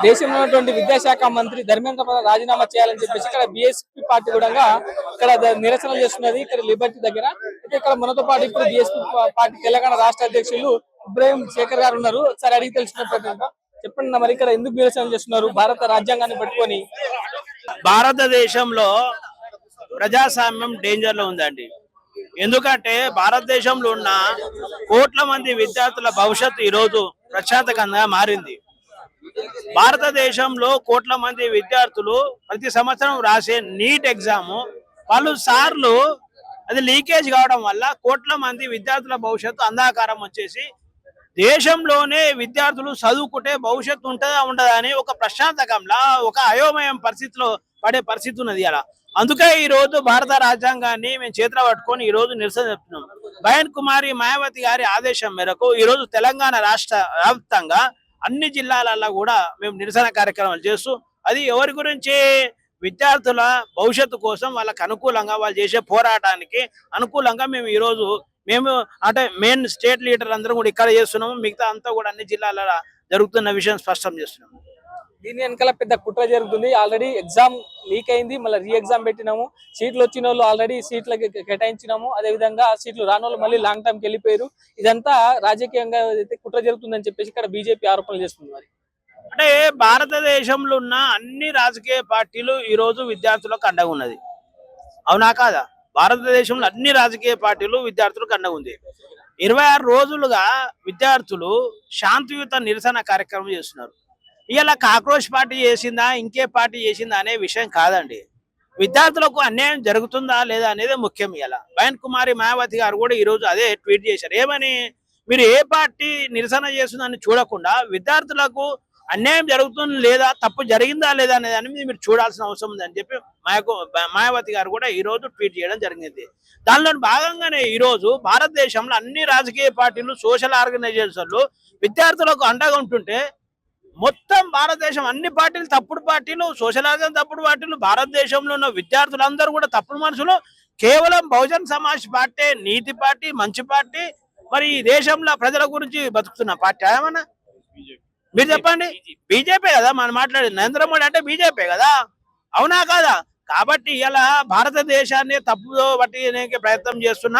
దేశంలో ఉన్నటువంటి విద్యాశాఖ మంత్రి ధర్మేంద్ర ప్రధాన్ రాజీనామా చేయాలని చెప్పేసి ఇక్కడ బీఎస్పీ పార్టీ కూడా ఇక్కడ నిరసన చేస్తున్నది. ఇక్కడ లిబర్టీ దగ్గర అయితే ఇక్కడ మనతో పాటు ఇప్పుడు బీఎస్పీ పార్టీ తెలంగాణ రాష్ట్ర అధ్యక్షులు ఇబ్రాహిం శేఖర్ గారు ఉన్నారు. ఒకసారి అడిగి తెలుసుకున్నట్టు చెప్పండి. మరి ఇక్కడ ఎందుకు నిరసన చేస్తున్నారు భారత రాజ్యాంగాన్ని పట్టుకొని? భారతదేశంలో ప్రజాస్వామ్యం డేంజర్ లో ఉందండి. ఎందుకంటే భారతదేశంలో ఉన్న కోట్ల మంది విద్యార్థుల భవిష్యత్తు ఈరోజు ప్రశాంతకంగా మారింది. భారతదేశంలో కోట్ల మంది విద్యార్థులు ప్రతి సంవత్సరం రాసే నీట్ ఎగ్జామ్ పలు సార్లు అది లీకేజ్ కావడం వల్ల కోట్ల మంది విద్యార్థుల భవిష్యత్తు అంధకారం వచ్చేసి దేశంలోనే విద్యార్థులు చదువుకుంటే భవిష్యత్తు ఉంటుందా ఉండదా అని ఒక ప్రశాంతకంలా ఒక అయోమయం పరిస్థితిలో పడే పరిస్థితి ఉన్నది. అలా అందుకే ఈ రోజు భారత రాజ్యాంగాన్ని మేము చేతిలో పట్టుకొని ఈ రోజు నిరసన చెప్తున్నాం. బయన్ కుమారి మాయావతి గారి ఆదేశం మేరకు ఈ రోజు తెలంగాణ రాష్ట్ర వ్యాప్తంగా అన్ని జిల్లాలలో కూడా మేము నిరసన కార్యక్రమాలు చేస్తూ అది ఎవరి గురించి విద్యార్థుల భవిష్యత్తు కోసం వాళ్ళకి అనుకూలంగా వాళ్ళు చేసే పోరాటానికి అనుకూలంగా మేము అంటే మెయిన్ స్టేట్ లీడర్ అందరం కూడా ఇక్కడ చేస్తున్నాము. మిగతా అంతా కూడా అన్ని జిల్లాలలో జరుగుతున్న విషయం స్పష్టం చేస్తున్నాము. దీని వెనకాల పెద్ద కుట్ర జరుగుతుంది. ఆల్రెడీ ఎగ్జామ్ లీక్ అయింది, మళ్ళీ రీ ఎగ్జామ్ పెట్టినాము. సీట్లు వచ్చిన వాళ్ళు ఆల్రెడీ సీట్లకి కేటాయించినాము. అదేవిధంగా సీట్లు రాని వాళ్ళు మళ్ళీ లాంగ్ టర్మ్కి వెళ్ళిపోయారు. ఇదంతా రాజకీయంగా కుట్ర జరుగుతుందని చెప్పేసి ఇక్కడ బీజేపీ ఆరోపణలు చేస్తుంది. మరి అంటే భారతదేశంలో ఉన్న అన్ని రాజకీయ పార్టీలు ఈ రోజు విద్యార్థులకు అండగా ఉన్నది, అవునా కాదా? భారతదేశంలో అన్ని రాజకీయ పార్టీలు విద్యార్థులకు అండగా ఉంది. 26 రోజులుగా విద్యార్థులు శాంతియుత నిరసన కార్యక్రమం చేస్తున్నారు. ఇలా కాక్రోచ్ పార్టీ చేసిందా ఇంకే పార్టీ చేసిందా అనే విషయం కాదండి. విద్యార్థులకు అన్యాయం జరుగుతుందా లేదా అనేది ముఖ్యం. ఇలా బయన్ కుమారి మాయావతి గారు కూడా ఈ రోజు అదే ట్వీట్ చేశారు. ఏమని, మీరు ఏ పార్టీ నిరసన చేస్తుందని చూడకుండా విద్యార్థులకు అన్యాయం జరుగుతుంది లేదా తప్పు జరిగిందా లేదా అనేది మీరు చూడాల్సిన అవసరం ఉందని చెప్పి మాయావతి గారు కూడా ఈ రోజు ట్వీట్ చేయడం జరిగింది. దానిలో భాగంగానే ఈ రోజు భారతదేశంలో అన్ని రాజకీయ పార్టీలు సోషల్ ఆర్గనైజేషన్లు విద్యార్థులకు అండగా ఉంటుంటే మొత్తం భారతదేశం అన్ని పార్టీలు తప్పుడు పార్టీలు, సోషల్ ఆర్గనైజేషన్ తప్పుడు పార్టీలు, భారతదేశంలో ఉన్న విద్యార్థులందరూ కూడా తప్పుడు మనుషులు. కేవలం బహుజన్ సమాజ్ పార్టీ నీతి పార్టీ, మంచి పార్టీ. మరి ఈ దేశంలో ప్రజల గురించి బతుకుతున్న పార్టీ ఏమన్నా మీరు చెప్పండి? బీజేపీ కదా మనం మాట్లాడేది. నరేంద్ర మోడీ అంటే బీజేపీ కదా, అవునా కాదా? కాబట్టి ఇలా భారతదేశాన్ని తప్పుదో పట్టించే ప్రయత్నం చేస్తున్న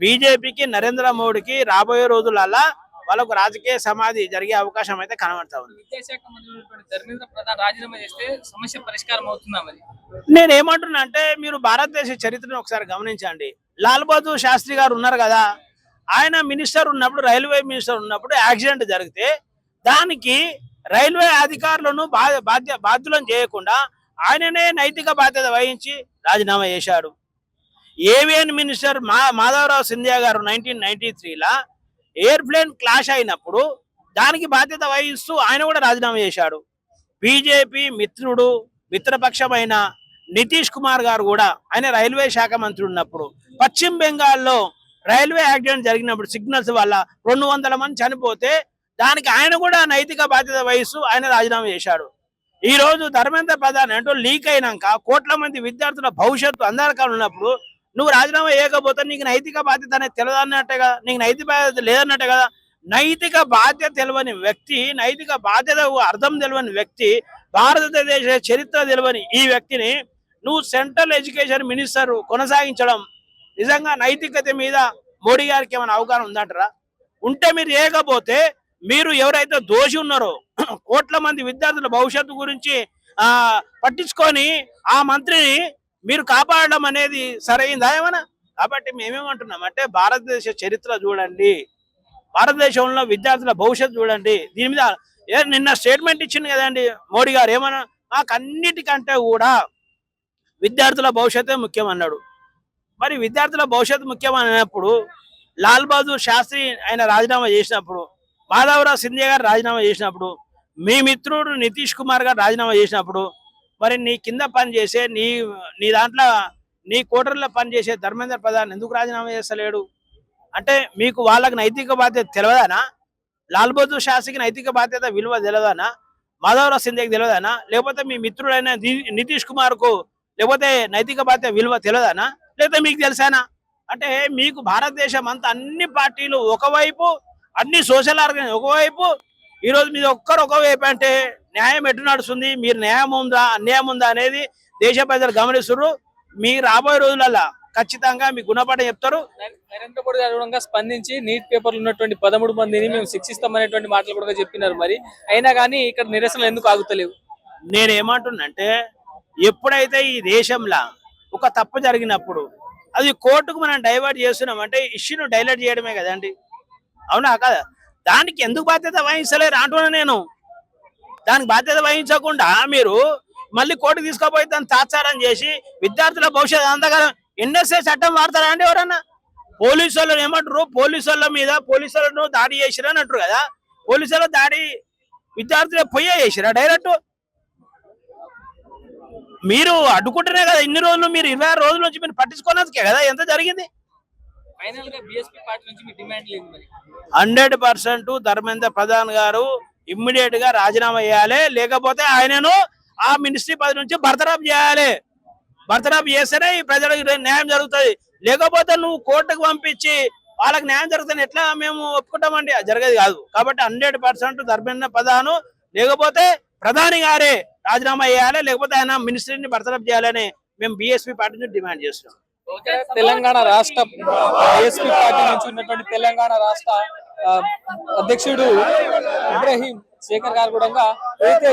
బీజేపీకి, నరేంద్ర మోడీకి రాబోయే రోజులలో వాళ్ళకు రాజకీయ సమాధి జరిగే అవకాశం అయితే కనబడతా ఉంది. విద్యాశాఖ మంత్రి ధర్మేంద్ర ప్రధాన్ రాజీనామా చేస్తే సమస్య పరిష్కారం అవుతుందా? మరి నేను ఏమంటున్నా అంటే మీరు భారతదేశ చరిత్రను ఒకసారి గమనించండి. లాల్ బహదూర్ శాస్త్రి గారు ఉన్నారు కదా, ఆయన మినిస్టర్ ఉన్నప్పుడు, రైల్వే మినిస్టర్ ఉన్నప్పుడు యాక్సిడెంట్ జరిగితే దానికి రైల్వే అధికారులను బాధ్యులను చేయకుండా ఆయననే నైతిక బాధ్యత వహించి రాజీనామా చేశాడు. ఏవిఎన్ మినిస్టర్ మాధవరావు సింధియా గారు 1993లా ఎయిర్ప్లేన్ క్లాష్ అయినప్పుడు దానికి బాధ్యత వహిస్తూ ఆయన కూడా రాజీనామా చేశాడు. బీజేపీ మిత్రపక్షమైన నితీష్ కుమార్ గారు కూడా ఆయన రైల్వే శాఖ మంత్రి ఉన్నప్పుడు పశ్చిమ బెంగాల్లో రైల్వే యాక్సిడెంట్ జరిగినప్పుడు సిగ్నల్స్ వల్ల 200 మంది చనిపోతే దానికి ఆయన కూడా నైతిక బాధ్యత వహిస్తూ ఆయన రాజీనామా చేశాడు. ఈ రోజు ధర్మేంద్ర ప్రధాన్ అంటూ లీక్ అయినాక కోట్ల మంది విద్యార్థుల భవిష్యత్తు అంధకారం ఉన్నప్పుడు నువ్వు రాజీనామా చేయకపోతే నీకు నైతిక బాధ్యత అనేది తెలియదన్నట్టే కదా, నీకు నైతిక బాధ్యత లేదన్నట్టే కదా. నైతిక బాధ్యత తెలియని వ్యక్తి, నైతిక బాధ్యత అర్థం తెలియని వ్యక్తి, భారతదేశ చరిత్ర తెలియని ఈ వ్యక్తిని నువ్వు సెంట్రల్ ఎడ్యుకేషన్ మినిస్టర్ కొనసాగించడం నిజంగా నైతికత మీద మోడీ గారికి ఏమైనా అవగాహన ఉందంటారా? ఉంటే మీరు చేయకపోతే మీరు ఎవరైతే దోషి ఉన్నారో కోట్ల మంది విద్యార్థుల భవిష్యత్తు గురించి పట్టించుకొని ఆ మంత్రిని మీరు కాపాడడం అనేది సరైందా ఏమన్నా? కాబట్టి మేమేమంటున్నాం అంటే భారతదేశ చరిత్ర చూడండి, భారతదేశంలో విద్యార్థుల భవిష్యత్తు చూడండి. దీని మీద నిన్న స్టేట్మెంట్ ఇచ్చింది కదండి మోడీ గారు, ఏమన్నా మాకు అన్నిటికంటే కూడా విద్యార్థుల భవిష్యత్తే ముఖ్యం అన్నాడు. మరి విద్యార్థుల భవిష్యత్తు ముఖ్యం అన్నప్పుడు లాల్ బహదూర్ శాస్త్రి ఆయన రాజీనామా చేసినప్పుడు, మాధవరావు సింధియా గారు రాజీనామా చేసినప్పుడు, మీ మిత్రుడు నితీష్ కుమార్ గారు రాజీనామా చేసినప్పుడు, మరి నీ కింద పనిచేసే నీ దాంట్లో నీ కోటర్లో పనిచేసే ధర్మేంద్ర ప్రధాన్ ఎందుకు రాజీనామా చేస్తలేడు? అంటే మీకు వాళ్ళకి నైతిక బాధ్యత తెలియదానా? లాల్ బహదూర్ శాస్త్రికి నైతిక బాధ్యత విలువ తెలియదానా? మాధవరావు సింధియాకి తెలియదానా? లేకపోతే మీ మిత్రుడైన నితీష్ కుమార్కు లేకపోతే నైతిక బాధ్యత విలువ తెలియదానా? లేకపోతే మీకు తెలుసానా? అంటే మీకు భారతదేశం అంతా అన్ని పార్టీలు ఒకవైపు, అన్ని సోషల్ ఆర్గనైజేషన్ ఒకవైపు, ఈరోజు మీద ఒకవైపు అంటే న్యాయం ఎటు నడుస్తుంది, మీరు న్యాయం ఉందా అన్యాయం ఉందా అనేది దేశ ప్రజలు గమనిస్తున్నారు. మీ రాబోయే రోజులలో ఖచ్చితంగా మీ గుణపాఠం చెప్తారు. నరేంద్ర మోడీ గారు కూడా స్పందించి నీట్ పేపర్లు ఉన్నటువంటి 13 మందిని మేము శిక్షిస్తామనేటువంటి మాటలు కూడా చెప్పినారు. మరి అయినా కానీ ఇక్కడ నిరసనలు ఎందుకు ఆగుతలేవు? నేను ఏమంటున్నంటే, ఎప్పుడైతే ఈ దేశంలో ఒక తప్పు జరిగినప్పుడు అది కోర్టుకు మనం డైవర్ట్ చేస్తున్నాం అంటే ఇష్యూను డైవర్ట్ చేయడమే కదండి, అవునా కదా? దానికి ఎందుకు బాధ్యత వహించలేరు అంటున్నా నేను. దానికి బాధ్యత వహించకుండా మీరు మళ్ళీ కోర్టుకు తీసుకుపోయి దాన్ని తాత్సారం చేసి విద్యార్థుల భవిష్యత్తు అంతకాలం ఎన్ఎస్ఏ చట్టం వాడతారా అండి ఎవరన్నా? పోలీసు వాళ్ళు ఏమంటారు, పోలీసు వాళ్ళ మీద పోలీసు వాళ్ళను దాడి చేసిరా అని అంటారు కదా. పోలీసు వాళ్ళ దాడి విద్యార్థులే పొయ్యే చేసిరా డైరెక్ట్? మీరు అడ్డుకుంటేనే కదా ఇన్ని రోజులు, మీరు 26 రోజుల నుంచి మీరు పట్టించుకోవడానికే కదా ఎంత జరిగింది. ఫైనల్ గా బీఎస్పీ పార్టీ నుంచి మీ డిమాండ్ లేదు మరి? 100% ధర్మేంద్ర ప్రధాన్ గారు ఇమ్మీడియట్ గా రాజీనామా చేయాలి, లేకపోతే ఆయనను ఆ మినిస్ట్రీ పదవి నుంచి బర్తరఫ్ చేయాలి. బర్తరఫ్ చేస్తేనే ఈ ప్రజలకు న్యాయం జరుగుతుంది. లేకపోతే నువ్వు కోర్టుకు పంపించి వాళ్ళకి న్యాయం జరుగుతుంది ఎట్లా మేము ఒప్పుకుంటామండి? అది జరగదు కాదు. కాబట్టి 100% ధర్మేంద్ర ప్రధాన్ లేకపోతే ప్రధాని గారే రాజీనామా చేయాలి, లేకపోతే ఆయన మినిస్ట్రీని బర్తరఫ్ చేయాలని మేము బీఎస్పీ పార్టీ నుంచి డిమాండ్ చేస్తున్నాం. తెలంగాణ రాష్ట్ర బీఎస్పీ పార్టీ నుంచి ఉన్నటువంటి తెలంగాణ రాష్ట్ర అధ్యక్షుడు ఇబ్రహీం శేఖర్ గారు కూడా అయితే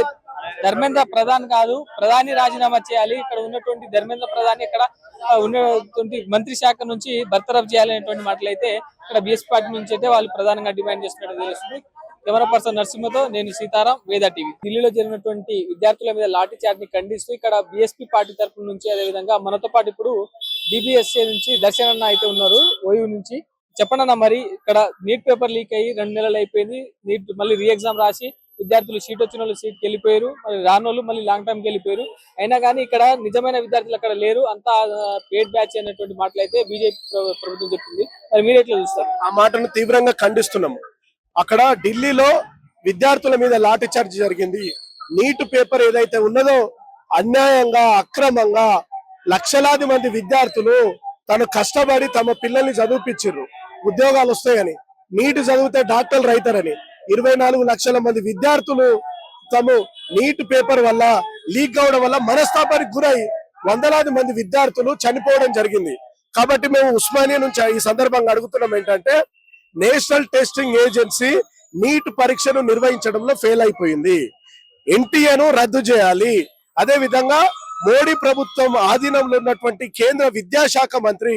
ధర్మేంద్ర ప్రధాన్ కాదు, ప్రధాని రాజీనామా చేయాలి, ఇక్కడ ఉన్నటువంటి ధర్మేంద్ర ప్రధాని ఇక్కడ ఉన్నటువంటి మంత్రి శాఖ నుంచి బర్తరఫ్ చేయాలనేటువంటి మాటలైతే ఇక్కడ బీఎస్పీ పార్టీ నుంచి అయితే వాళ్ళు ప్రధానంగా డిమాండ్ చేస్తున్నట్టు తెలుస్తుంది. కెమెరా పర్సన్ నరసింహతో నేను సీతారాం, వేద టీవీ. ఢిల్లీలో జరిగినటువంటి విద్యార్థుల మీద లాఠీ చార్జ్ ని ఖండిస్తూ ఇక్కడ బీఎస్పీ పార్టీ తరఫు నుంచి, అదేవిధంగా మనతో పాటు ఇప్పుడు డిబిఎస్ఏ నుంచి దర్శనన్న అయితే ఉన్నారు ఓయూ నుంచి. చెప్పండి మరి, ఇక్కడ నీట్ పేపర్ లీక్ అయ్యి 2 నెలలు అయిపోయింది. నీట్ మళ్ళీ రీ ఎగ్జామ్ రాసి విద్యార్థులు సీట్ వచ్చిన వాళ్ళు సీట్కి వెళ్ళిపోయారు, మరి రాని వాళ్ళు మళ్ళీ లాంగ్ టర్మ్కి వెళ్ళిపోయారు. అయినా కానీ ఇక్కడ నిజమైన విద్యార్థులు అక్కడ లేరు, అంతా పేడ్ బ్యాచ్ అనేటువంటి మాటలు అయితే బీజేపీ ప్రభుత్వం చెప్తుంది. మరి మీరు ఎట్లా చూస్తారు? ఆ మాటను తీవ్రంగా ఖండిస్తున్నాము. అక్కడ ఢిల్లీలో విద్యార్థుల మీద లాఠీ చార్జ్ జరిగింది. నీట్ పేపర్ ఏదైతే ఉన్నదో అన్యాయంగా అక్రమంగా లక్షలాది మంది విద్యార్థులు తను కష్టపడి తమ పిల్లల్ని చదివిపించారు, ఉద్యోగాలు వస్తాయని, నీట్ చదివితే డాక్టర్లు రైతారని. 24 లక్షల మంది విద్యార్థులు తమ నీట్ పేపర్ వల్ల లీక్ అవడం వల్ల మనస్తాపానికి గురై వందలాది మంది విద్యార్థులు చనిపోవడం జరిగింది. కాబట్టి మేము ఉస్మానియా నుంచి ఈ సందర్భంగా అడుగుతున్నాం ఏంటంటే, నేషనల్ టెస్టింగ్ ఏజెన్సీ నీట్ పరీక్షను నిర్వహించడంలో ఫెయిల్ అయిపోయింది, ఎన్టీఏను రద్దు చేయాలి. అదే విధంగా మోడీ ప్రభుత్వం ఆధీనంలో ఉన్నటువంటి కేంద్ర విద్యాశాఖ మంత్రి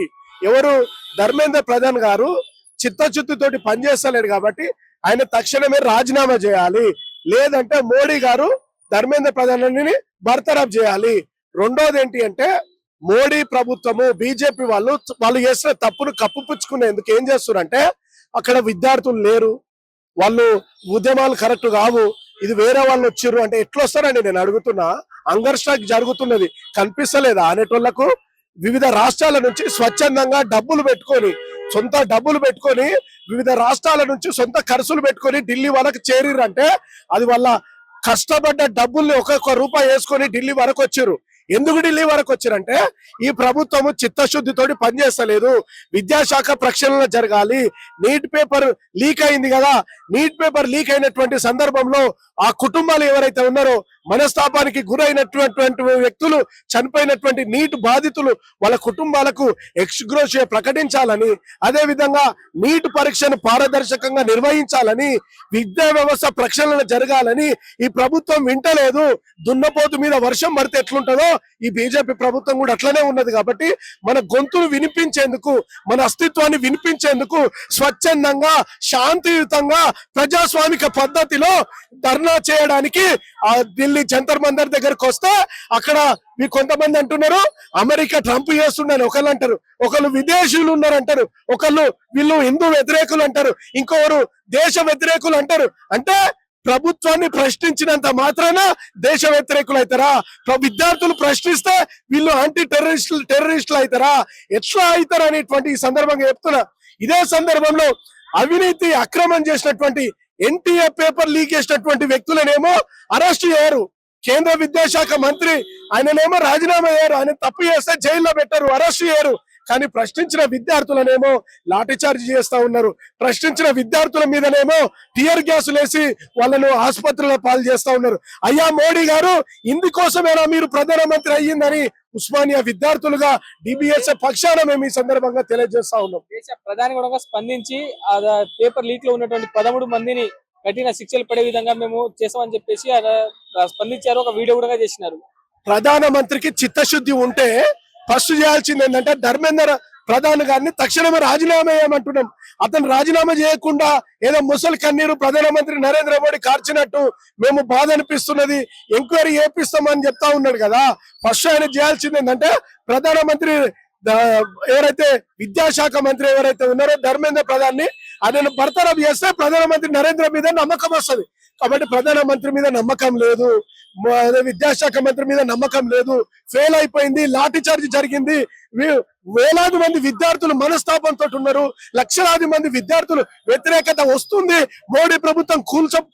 ఎవరు ధర్మేంద్ర ప్రధాన్ గారు చిత్తశుద్ధితోటి పనిచేస్తలేడు కాబట్టి ఆయన తక్షణమే రాజీనామా చేయాలి, లేదంటే మోడీ గారు ధర్మేంద్ర ప్రధాన్ని బర్తరఫ్ చేయాలి. రెండోది ఏంటి అంటే, మోడీ ప్రభుత్వము బీజేపీ వాళ్ళు చేసిన తప్పును కప్పుపుచ్చుకునేందుకు ఏం చేస్తున్నారంటే, అక్కడ విద్యార్థులు లేరు, వాళ్ళు ఉద్యమాలు కరెక్ట్ కావు, ఇది వేరే వాళ్ళు వచ్చిర్రు అంటే ఎట్లా వస్తారండి? నేను అడుగుతున్నా. అంగర్ స్ట్రైక్ జరుగుతున్నది కనిపిస్తలేదా అనేటోళ్లకు? వివిధ రాష్ట్రాల నుంచి స్వచ్ఛందంగా సొంత డబ్బులు పెట్టుకొని వివిధ రాష్ట్రాల నుంచి సొంత ఖర్చులు పెట్టుకొని ఢిల్లీ వాళ్ళకి చేరిరంటే అది వాళ్ళ కష్టపడ్డ డబ్బుల్ని ఒక్కొక్క రూపాయి వేసుకొని ఢిల్లీ వరకు వచ్చారు. ఎందుకు ఢిల్లీ వరకు వచ్చారంటే, ఈ ప్రభుత్వము చిత్తశుద్ధితోటి పనిచేస్తలేదు, విద్యాశాఖ ప్రక్షాళన జరగాలి. నీట్ పేపర్ లీక్ అయింది కదా, నీట్ పేపర్ లీక్ అయినటువంటి సందర్భంలో ఆ కుటుంబాలు ఎవరైతే ఉన్నారో, మనస్తాపానికి గురైనటువంటి వ్యక్తులు, చనిపోయినటువంటి నీట్ బాధితులు, వాళ్ళ కుటుంబాలకు ఎక్స్గ్రోషియా ప్రకటించాలని, అదే విధంగా నీట్ పరీక్షను పారదర్శకంగా నిర్వహించాలని, విద్యా వ్యవస్థ ప్రక్షాళన జరగాలని ఈ ప్రభుత్వం వింటలేదు. దున్నపోతు మీద వర్షం పడితే ఎట్లుంటుందో ఈ బీజేపీ ప్రభుత్వం కూడా అట్లనే ఉన్నది. కాబట్టి మన గొంతును వినిపించేందుకు, మన అస్తిత్వాన్ని వినిపించేందుకు స్వచ్ఛందంగా శాంతియుతంగా ప్రజాస్వామిక పద్ధతిలో ధర్నా చేయడానికి ఆ ఢిల్లీ జంతర్ మందర్ దగ్గరకు వస్తే, అక్కడ కొంతమంది అంటున్నారు అమెరికా ట్రంప్ చేస్తుండని ఒకళ్ళు అంటారు, ఒకళ్ళు విదేశీయులు ఉన్నారంటారు, ఒకళ్ళు వీళ్ళు హిందూ వ్యతిరేకులు అంటారు, ఇంకొకరు దేశ వ్యతిరేకులు అంటారు. అంటే ప్రభుత్వాన్ని ప్రశ్నించినంత మాత్రాన దేశ వ్యతిరేకులు అవుతారా? విద్యార్థులు ప్రశ్నిస్తే వీళ్ళు యాంటీ టెర్రరిస్టులు అవుతారా? ఎట్లా అవుతారా అనేటువంటి ఈ సందర్భంగా చెప్తున్నా. ఇదే సందర్భంలో అవినీతి అక్రమం చేసినటువంటి ఎన్టీఏ పేపర్ లీక్ చేసినటువంటి వ్యక్తులనేమో అరెస్ట్ చేయరు. కేంద్ర విద్యాశాఖ మంత్రి ఆయననేమో రాజీనామా చేయరు, ఆయన తప్పు చేస్తే జైల్లో పెట్టారు, అరెస్ట్ చేయరు. కానీ ప్రశ్నించిన విద్యార్థులనేమో లాఠీ చార్జ్ చేస్తా ఉన్నారు. ప్రశ్నించిన విద్యార్థుల మీదనేమో టియర్ గ్యాసులు వేసి వాళ్ళను ఆసుపత్రిలో పాలు చేస్తా ఉన్నారు. అయ్యా మోడీ గారు, ఇందుకోసమేనా మీరు ప్రధానమంత్రి అయ్యిందని ఉస్మానియా విద్యార్థులుగా డిబిఎస్ఏ పక్షాన మేము ఈ సందర్భంగా తెలియజేస్తా ఉన్నాం. దేశ ప్రధాని కూడా స్పందించి ఆ పేపర్ లీక్ లో ఉన్నటువంటి 13 మందిని కఠిన శిక్షలు పడే విధంగా మేము చేసామని చెప్పేసి స్పందించారు. ఒక వీడియో కూడా చేసినారు. ప్రధానమంత్రికి చిత్తశుద్ధి ఉంటే ఫస్ట్ చేయాల్సింది ఏంటంటే ధర్మేంద్ర ప్రధాని గారిని తక్షణమే రాజీనామా చేయమంటున్నాం. అతను రాజీనామా చేయకుండా ఏదో ముసలి కన్నీరు ప్రధానమంత్రి నరేంద్ర మోడీ కార్చినట్టు మేము బాధ అనిపిస్తున్నది, ఎంక్వైరీ చేపిస్తామని చెప్తా ఉన్నాడు కదా. ఫస్ట్ ఆయన చేయాల్సింది ఏంటంటే ప్రధానమంత్రి ఎవరైతే విద్యాశాఖ మంత్రి ఎవరైతే ఉన్నారో ధర్మేంద్ర ప్రధాన్ని ఆయన బర్తరఫ్ చేస్తే ప్రధానమంత్రి నరేంద్ర మీద నమ్మకం వస్తుంది. కాబట్టి ప్రధానమంత్రి మీద నమ్మకం లేదు, విద్యాశాఖ మంత్రి మీద నమ్మకం లేదు, ఫెయిల్ అయిపోయింది, లాఠీ చార్జ్ జరిగింది. వేలాది మంది విద్యార్థులు మనస్తాపంతో ఉన్నారు, లక్షలాది మంది విద్యార్థులు వ్యతిరేకత వస్తుంది, మోడీ ప్రభుత్వం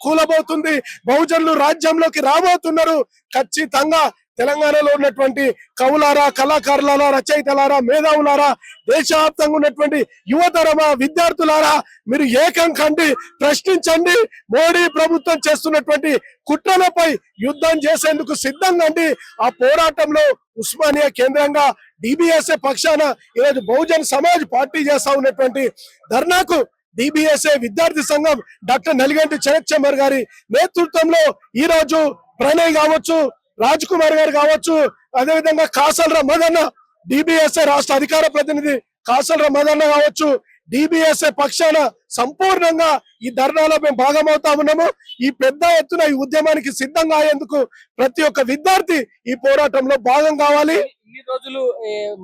కూలబోతుంది, బహుజనులు రాజ్యంలోకి రాబోతున్నారు. ఖచ్చితంగా తెలంగాణలో ఉన్నటువంటి కవులారా, కళాకారులారా, రచయితలారా, మేధావులారా, దేశవ్యాప్తంగా ఉన్నటువంటి యువతరమా, విద్యార్థులారా, మీరు ఏకం కండి, ప్రశ్నించండి. మోడీ ప్రభుత్వం చేస్తున్నటువంటి కుట్రలపై యుద్ధం చేసేందుకు సిద్ధంగా అండి. ఆ పోరాటంలో ఉస్మానియా కేంద్రంగా డిబిఎస్ఏ పక్షాన ఈరోజు బహుజన్ సమాజ్ పార్టీ చేస్తా ఉన్నటువంటి ధర్నాకు డిబిఎస్ఏ విద్యార్థి సంఘం డాక్టర్ నలిగంటి చరత్చమర్ గారి నేతృత్వంలో ఈ రోజు ప్రణయ్ కావచ్చు, రాజ్ కుమార్ గారు కావచ్చు, అదేవిధంగా కాసల్ రమదన్న డిబిఎస్ఏ రాష్ట్ర అధికార ప్రతినిధి కాసల్ రమదన్న కావచ్చు, డిబిఎస్ఏ పక్షాన సంపూర్ణంగా ఈ ధర్నాలో మేము భాగమవుతా ఉన్నాము. ఈ పెద్ద ఎత్తున ఈ ఉద్యమానికి సిద్ధంగా అయ్యేందుకు ప్రతి ఒక్క విద్యార్థి ఈ పోరాటంలో భాగం కావాలి. ఇన్ని రోజులు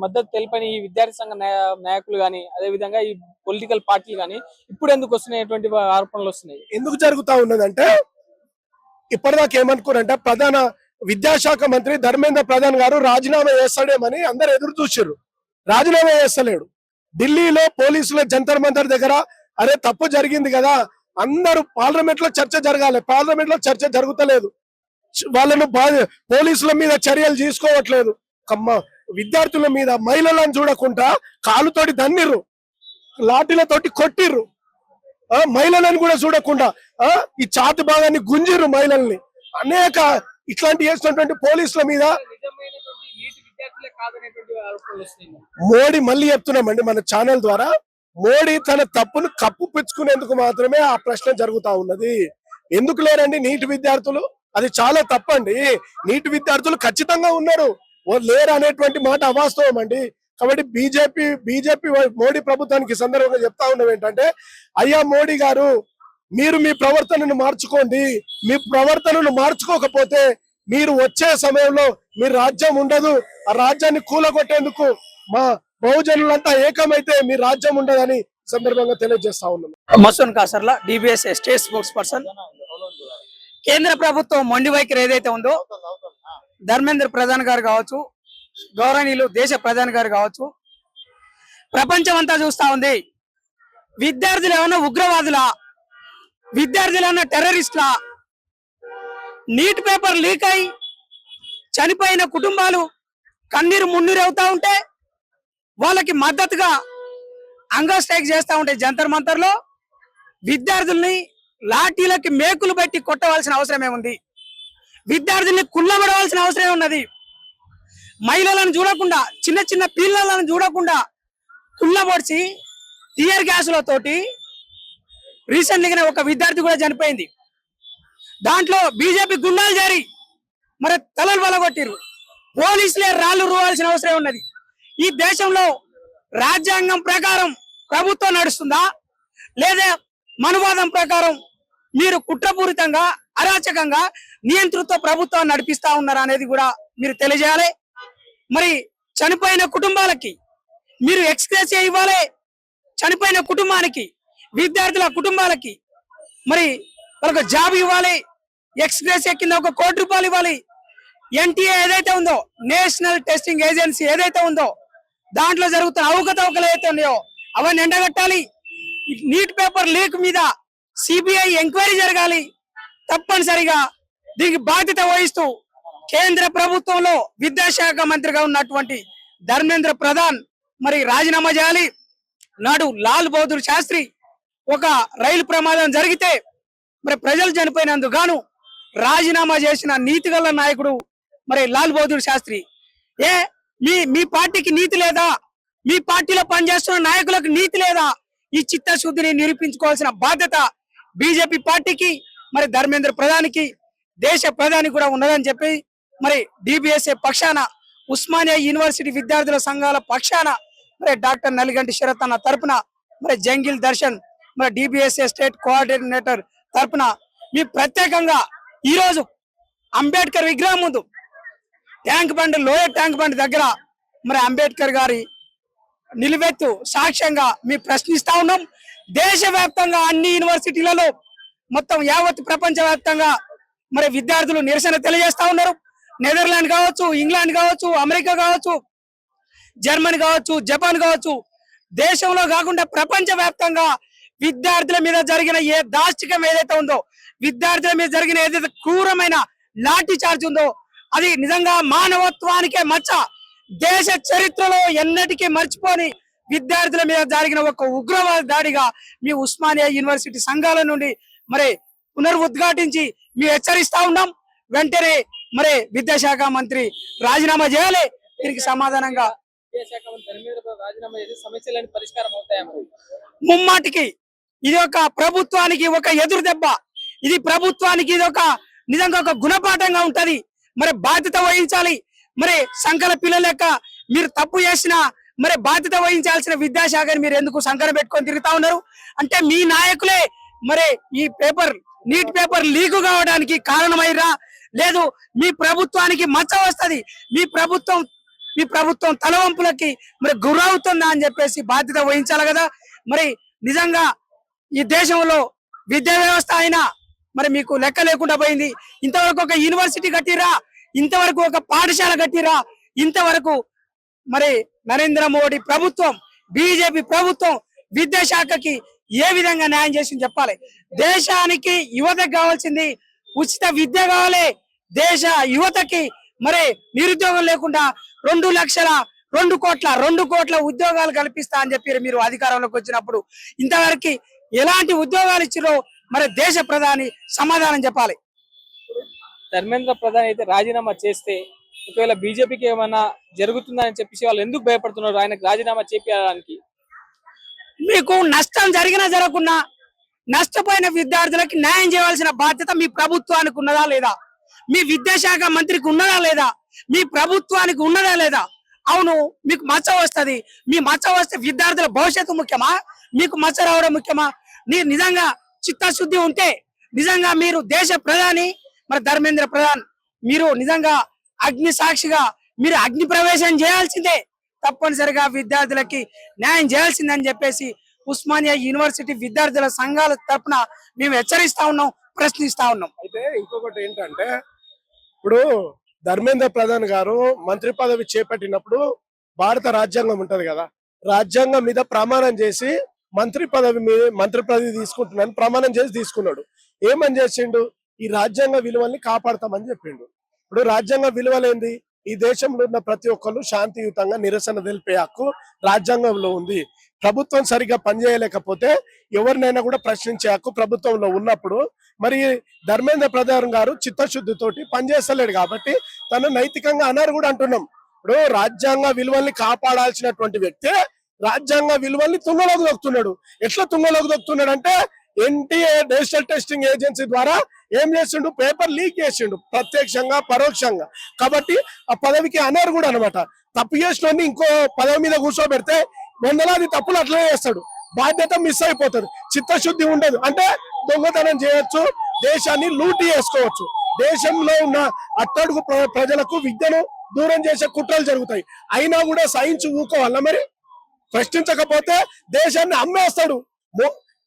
మద్దతు తెలిపని ఈ విద్యార్థి సంఘ నాయకులు గాని, అదే విధంగా ఈ పొలిటికల్ పార్టీలు గాని ఇప్పుడు ఎందుకు వస్తున్నాయి ఆరోపణలు వస్తున్నాయి? ఎందుకు జరుగుతా ఉన్నదంటే ఇప్పటిదాకా ఏమనుకున్నారంటే ప్రధాన విద్యాశాఖ మంత్రి ధర్మేంద్ర ప్రధాన్ గారు రాజీనామా చేస్తాడేమని అందరు ఎదురు చూసారు. రాజీనామా చేస్తలేడు. ఢిల్లీలో పోలీసుల జంతర్ మంతర్ దగ్గర అరే తప్పు జరిగింది కదా, అందరూ పార్లమెంట్ లో చర్చ జరగాలి, పార్లమెంట్ లో చర్చ జరుగుతలేదు, వాళ్ళను పోలీసుల మీద చర్యలు తీసుకోవట్లేదు, విద్యార్థుల మీద మహిళలను చూడకుండా కాలుతోటి దన్నిర్రు, లాఠీలతోటి కొట్టిర్రు, మహిళలను కూడా చూడకుండా ఈ ఛాతి భాగాన్ని గుంజిర్రు మహిళల్ని. అనేక ఇట్లాంటి చేస్తున్నటువంటి పోలీసుల మీద మోడీ మళ్ళీ చెప్తున్నామండి మన ఛానల్ ద్వారా, మోడీ తన తప్పును కప్పుపుచ్చుకునేందుకు మాత్రమే ఆ ప్రశ్న జరుగుతా ఉన్నది. ఎందుకు లేరండి నీటి విద్యార్థులు? అది చాలా తప్పండి. నీటి విద్యార్థులు ఖచ్చితంగా ఉన్నారు, లేరు అనేటువంటి మాట అవాస్తవం అండి. కాబట్టి బీజేపీ మోడీ ప్రభుత్వానికి సందర్భంగా చెప్తా ఉన్నాం ఏంటంటే, అయ్యా మోడీ గారు, మీరు మీ ప్రవర్తనను మార్చుకోండి. మీ ప్రవర్తనను మార్చుకోకపోతే మీరు వచ్చే సమయంలో మీ రాజ్యం ఉండదు. ఆ రాజ్యాన్ని కూలగొట్టేందుకు మా బహుజనులంతా ఏకమైతే మీ రాజ్యం ఉండదని సందర్భంగా తెలియజేస్తా ఉన్నాం. Mason Kasarla DBSA state sports person. కేంద్ర ప్రభుత్వం మొండి వైఖరి ఏదైతే ఉందో, ధర్మేంద్ర ప్రధాన్ గారు కావచ్చు, గౌరవనీయులు దేశ ప్రధాని గారు కావచ్చు, ప్రపంచం అంతా చూస్తా ఉంది. విద్యార్థులు ఏమన్నా ఉగ్రవాదులా, విద్యార్థులు ఏమన్నా టెర్రరిస్టులా? నీట్ పేపర్ లీక్ అయి చనిపోయిన కుటుంబాలు కన్నీరు మున్నీరు అవుతా ఉంటే వాళ్ళకి మద్దతుగా అంగ స్ట్రైక్ చేస్తా ఉంటే జంతర్ మంతర్లో విద్యార్థుల్ని లాఠీలకి మేకులు పెట్టి కొట్టవలసిన అవసరం ఏముంది? విద్యార్థుల్ని కుళ్ళబడవలసిన అవసరం ఉన్నది. మహిళలను చూడకుండా, చిన్న చిన్న పిల్లలను చూడకుండా కుళ్ళబొడిచి టియర్ గ్యాసులతోటి రీసెంట్లీగానే ఒక విద్యార్థి కూడా చనిపోయింది. దాంట్లో బీజేపీ గుండాలు జారి మరి తలలు వలగొట్టిరు. పోలీసులే రాళ్లు రువాల్సిన అవసరం ఉన్నది. ఈ దేశంలో రాజ్యాంగం ప్రకారం ప్రభుత్వం నడుస్తుందా, లేదా మనువాదం ప్రకారం మీరు కుట్రపూరితంగా, అరాచకంగా నియంతృత్వ ప్రభుత్వాన్ని నడిపిస్తా ఉన్నారా అనేది కూడా మీరు తెలియజేయాలి. మరి చనిపోయిన కుటుంబాలకి మీరు ఎక్స్‌గ్రేషియా ఇవ్వాలి. చనిపోయిన కుటుంబానికి, విద్యార్థుల కుటుంబాలకి మరి వాళ్ళకు జాబ్ ఇవ్వాలి. ఎక్స్‌గ్రేషియా కింద ఒక ₹1 కోటి ఇవ్వాలి. ఎన్టీఏ ఏదైతే ఉందో, నేషనల్ టెస్టింగ్ ఏజెన్సీ ఏదైతే ఉందో, దాంట్లో జరుగుతున్న అవకతవకలు ఏదైతే ఉన్నాయో అవన్నీ ఎండగట్టాలి. నీట్ పేపర్ లీక్ మీద సిబిఐ ఎంక్వైరీ జరగాలి. తప్పనిసరిగా దీనికి బాధ్యత వహిస్తూ కేంద్ర ప్రభుత్వంలో విద్యాశాఖ మంత్రిగా ఉన్నటువంటి ధర్మేంద్ర ప్రధాన్ మరి రాజీనామా చేయాలి. నాడు లాల్ బహదూర్ శాస్త్రి ఒక రైలు ప్రమాదం జరిగితే మరి ప్రజలు చనిపోయినందుకు గాను రాజీనామా చేసిన నీతి గల నాయకుడు మరి లాల్ బహదూర్ శాస్త్రి. మీ పార్టీకి నీతి లేదా? మీ పార్టీలో పనిచేస్తున్న నాయకులకు నీతి లేదా? ఈ చిత్తశుద్ధిని నిరూపించుకోవాల్సిన బాధ్యత బీజేపీ పార్టీకి, మరి ధర్మేంద్ర ప్రధానికి, దేశ ప్రధాని కూడా ఉన్నదని చెప్పి మరి డిబిఎస్ఏ పక్షాన, ఉస్మానియా యూనివర్సిటీ విద్యార్థుల సంఘాల పక్షాన మరి డాక్టర్ నలిగంటి శరత్ అన్న తరపున, మరి జంగిల్ దర్శన్, మరి డిబిఎస్ఏ స్టేట్ కోఆర్డినేటర్ తరపున మీ ప్రత్యేకంగా ఈ రోజు అంబేద్కర్ విగ్రహం ముందు tank bund, lower tank bund దగ్గర మరి అంబేద్కర్ గారి నిలువెత్తు సాక్ష్యంగా మీ ప్రశ్నిస్తా ఉన్నాం. దేశవ్యాప్తంగా అన్ని యూనివర్సిటీలలో మొత్తం యావత్ ప్రపంచ వ్యాప్తంగా మరి విద్యార్థులు నిరసన తెలియజేస్తా ఉన్నారు. నెదర్లాండ్ కావచ్చు, ఇంగ్లాండ్ కావచ్చు, అమెరికా కావచ్చు, జర్మనీ కావచ్చు, జపాన్ కావచ్చు, దేశంలో కాకుండా ప్రపంచ వ్యాప్తంగా విద్యార్థుల మీద జరిగిన ఏ దాష్టికం ఏదైతే ఉందో, విద్యార్థుల మీద జరిగిన ఏదైతే క్రూరమైన లాఠీ చార్జ్ ఉందో, అది నిజంగా మానవత్వానికే మచ్చ. దేశ చరిత్రలో ఎన్నటికీ మర్చిపోని విద్యార్థుల మీద జరిగిన ఒక ఉగ్రవాద దాడిగా మీ ఉస్మానియా యూనివర్సిటీ సంఘాల నుండి మరి పునరుద్ఘాటించి మేము హెచ్చరిస్తా ఉన్నాం. వెంటనే మరి విద్యాశాఖ మంత్రి రాజీనామా చేయాలి. దీనికి సమాధానంగా విద్యాశాఖ మంత్రి ధర్మేంద్ర ప్రధాన్ రాజీనామా చేసి సమస్యలన్నీ పరిష్కారం అవుతాయా? ముమ్మాటికి ఇది ఒక ప్రభుత్వానికి ఒక ఎదురు దెబ్బ. ఇది ప్రభుత్వానికి ఇది ఒక నిజంగా ఒక గుణపాఠంగా ఉంటది. మరి బాధ్యత వహించాలి. మరి సంకల పిల్లల లెక్క మీరు తప్పు చేసినా మరి బాధ్యత వహించాల్సిన విద్యాశాఖని మీరు ఎందుకు సంకలం పెట్టుకొని తిరుగుతా ఉన్నారు? అంటే మీ నాయకులే మరి ఈ నీట్ పేపర్ లీక్ కావడానికి కారణమైరా? లేదు, మీ ప్రభుత్వానికి మచ్చ వస్తది, మీ ప్రభుత్వం తలవంపులకి మరి గురవుతుందా అని చెప్పేసి బాధ్యత వహించాలి కదా. మరి నిజంగా ఈ దేశంలో విద్యా వ్యవస్థ అయినా మరి మీకు లెక్క లేకుండా పోయింది. ఇంతవరకు ఒక యూనివర్సిటీ కట్టిరా, ఇంతవరకు ఒక పాఠశాల కట్టిరా, ఇంతవరకు మరి నరేంద్ర మోడీ ప్రభుత్వం, బీజేపీ ప్రభుత్వం విద్యాశాఖకి ఏ విధంగా న్యాయం చేసింది చెప్పాలి. దేశానికి యువతకు కావాల్సింది ఉచిత విద్య కావాలి. దేశ యువతకి మరి నిరుద్యోగం లేకుండా 2 కోట్ల ఉద్యోగాలు కల్పిస్తా అని చెప్పి మీరు అధికారంలోకి వచ్చినప్పుడు ఇంతవరకు ఎలాంటి ఉద్యోగాలు ఇచ్చిరో మరి దేశ ప్రధాని సమాధానం చెప్పాలి. ధర్మేంద్ర ప్రధాన్ అయితే రాజీనామా చేస్తే ఒకవేళ బీజేపీకి ఏమైనా జరుగుతుందని చెప్పేసి వాళ్ళు ఎందుకు భయపడుతున్నారు ఆయనకు రాజీనామా చేపించడానికి? మీకు నష్టం జరిగినా జరగకున్నా నష్టపోయిన విద్యార్థులకి న్యాయం చేయాల్సిన బాధ్యత మీ ప్రభుత్వానికి ఉన్నదా లేదా? మీ విద్యాశాఖ మంత్రికి ఉన్నదా లేదా? మీ ప్రభుత్వానికి ఉన్నదా లేదా? అవును, మీకు మచ్చ వస్తుంది. మీ మచ్చ వస్తే విద్యార్థుల భవిష్యత్తు ముఖ్యమా? మీకు మచ్చ రావడం ముఖ్యమా? మీరు నిజంగా చిత్తశుద్ధి ఉంటే, నిజంగా మీరు దేశ ప్రధాని మరి ధర్మేంద్ర ప్రధాన్, మీరు నిజంగా అగ్ని సాక్షిగా మీరు అగ్ని ప్రవేశం చేయాల్సిందే. తప్పనిసరిగా విద్యార్థులకి న్యాయం చేయాల్సిందని చెప్పేసి ఉస్మానియా యూనివర్సిటీ విద్యార్థుల సంఘాల తరపున మేము హెచ్చరిస్తా ఉన్నాం, ప్రశ్నిస్తా ఉన్నాం. అయితే ఇంకొకటి ఏంటంటే, ఇప్పుడు ధర్మేంద్ర ప్రధాన్ గారు మంత్రి పదవి చేపట్టినప్పుడు భారత రాజ్యాంగం ఉంటది కదా, రాజ్యాంగం మీద ప్రమాణం చేసి మంత్రి పదవి తీసుకుంటున్నాను ప్రమాణం చేసి తీసుకున్నాడు. ఏమని చేసిండు? ఈ రాజ్యాంగ విలువల్ని కాపాడతామని చెప్పిండు. ఇప్పుడు రాజ్యాంగ విలువలేంది? ఈ దేశంలో ఉన్న ప్రతి ఒక్కరు శాంతియుతంగా నిరసన తెలిపే హక్కు రాజ్యాంగంలో ఉంది. ప్రభుత్వం సరిగ్గా పనిచేయలేకపోతే ఎవరినైనా కూడా ప్రశ్నించే హక్కు ప్రభుత్వంలో ఉన్నప్పుడు మరి ధర్మేంద్ర ప్రధాన్ గారు చిత్తశుద్ధితోటి పనిచేస్తలేడు కాబట్టి తను నైతికంగా అనరు కూడా అంటున్నాం. ఇప్పుడు రాజ్యాంగ విలువల్ని కాపాడాల్సినటువంటి వ్యక్తి రాజ్యాంగ విలువల్ని తుంగలోకి దొక్కుతున్నాడు. ఎట్లా తుంగలోకి దొక్కుతున్నాడు అంటే, ఎన్టీఏ నేషనల్ టెస్టింగ్ ఏజెన్సీ ద్వారా ఏం చేసిండు? పేపర్ లీక్ చేసిండు, ప్రత్యక్షంగా పరోక్షంగా. కాబట్టి ఆ పదవికి అనరు కూడా అనమాట. తప్పు చేసిన ఇంకో పదవి మీద కూర్చోబెడితే వందలాది తప్పులు అట్లనే చేస్తాడు, బాధ్యత మిస్ అయిపోతుంది, చిత్తశుద్ధి ఉండదు. అంటే దొంగతనం చేయొచ్చు, దేశాన్ని లూటీ చేసుకోవచ్చు, దేశంలో ఉన్న అట్టడుగు ప్రజలకు విద్యను దూరం చేసే కుట్రలు జరుగుతాయి. అయినా కూడా సహించి ఊకోవాలా? మరి ప్రశ్నించకపోతే దేశాన్ని అమ్మేస్తాడు.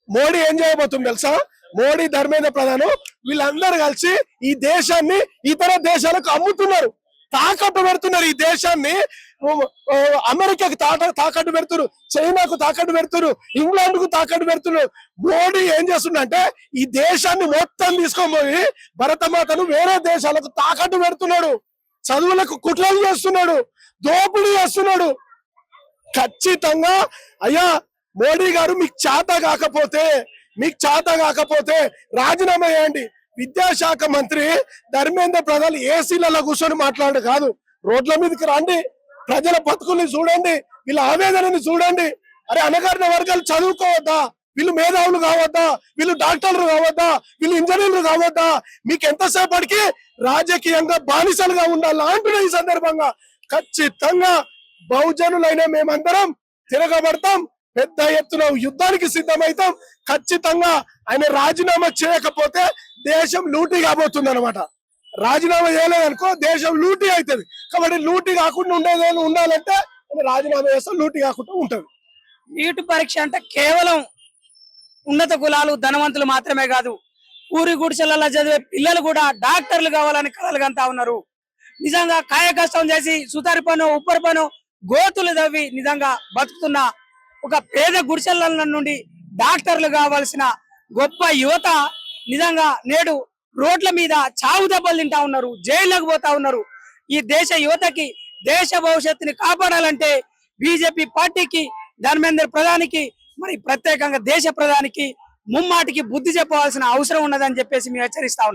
మోడీ ఏం చేయబోతుంది తెలుసా? మోడీ, ధర్మేంద్ర ప్రధాన్ వీళ్ళందరూ కలిసి ఈ దేశాన్ని ఇతర దేశాలకు అమ్ముతున్నారు, తాకట్టు పెడుతున్నారు. ఈ దేశాన్ని అమెరికాకు తాకట్టు పెడుతున్నారు, చైనాకు తాకట్టు పెడుతున్నారు, ఇంగ్లాండ్ కు తాకట్టు పెడుతున్నారు. మోడీ ఏం చేస్తుండంటే ఈ దేశాన్ని మొత్తం తీసుకొని భరతమాతను వేరే దేశాలకు తాకట్టు పెడుతున్నాడు, చదువులకు కుట్రలు చేస్తున్నాడు, దోపిడీ చేస్తున్నాడు. ఖచ్చితంగా అయ్యా మోడీ గారు మీకు చేత కాకపోతే రాజీనామా చేయండి. విద్యాశాఖ మంత్రి ధర్మేంద్ర ప్రధాన్ ఏసీలలో కూర్చొని మాట్లాడు కాదు, రోడ్ల మీదకి రండి, ప్రజల బతుకుల్ని చూడండి, వీళ్ళ ఆవేదనని చూడండి. అరే అణగారిన వర్గాలు చదువుకోవద్దా? వీళ్ళు మేధావులు కావద్దా? వీళ్ళు డాక్టర్లు కావద్దా? వీళ్ళు ఇంజనీర్లు కావద్దా? మీకు ఎంతసేపటికి రాజకీయంగా బానిసలుగా ఉండాలి అంటున్నా. ఈ సందర్భంగా ఖచ్చితంగా బహుజనులైన మేమందరం తిరగబడతాం, పెద్ద ఎత్తున యుద్ధానికి సిద్ధమవుతాం. ఖచ్చితంగా ఆయన రాజీనామా చేయకపోతే దేశం లూటీ కాబోతుంది అనమాట. రాజీనామా చేయలేదనుకో దేశం లూటీ అవుతుంది. కాబట్టి లూటీ కాకుండా ఉండాలంటే ఆయన రాజీనామా చేస్తే లూటీ కాకుండా ఉంటది. నీట్ పరీక్ష అంటే కేవలం ఉన్నత కులాలు ధనవంతులు మాత్రమే కాదు, ఊరి గుడిసెలలో చదివే పిల్లలు కూడా డాక్టర్లు కావాలని కలలుగంతా ఉన్నారు. నిజంగా కాయ కష్టం చేసి సుతారి పను ఉప్పరి పను గోతులు తవ్వి నిజంగా బతుకుతున్న ఒక పేద గుడిసెల నుండి డాక్టర్లు కావాల్సిన గొప్ప యువత నిజంగా నేడు రోడ్ల మీద చావు దెబ్బలు తింటా ఉన్నారు, జైళ్ళకు పోతా ఉన్నారు. ఈ దేశ యువతకి దేశ భవిష్యత్తుని కాపాడాలంటే బీజేపీ పార్టీకి, ధర్మేంద్ర ప్రధానికి, మరి ప్రత్యేకంగా దేశ ప్రధానికి ముమ్మాటికి బుద్ధి చెప్పవలసిన అవసరం ఉన్నదని చెప్పేసి మేము హెచ్చరిస్తా ఉన్నాం.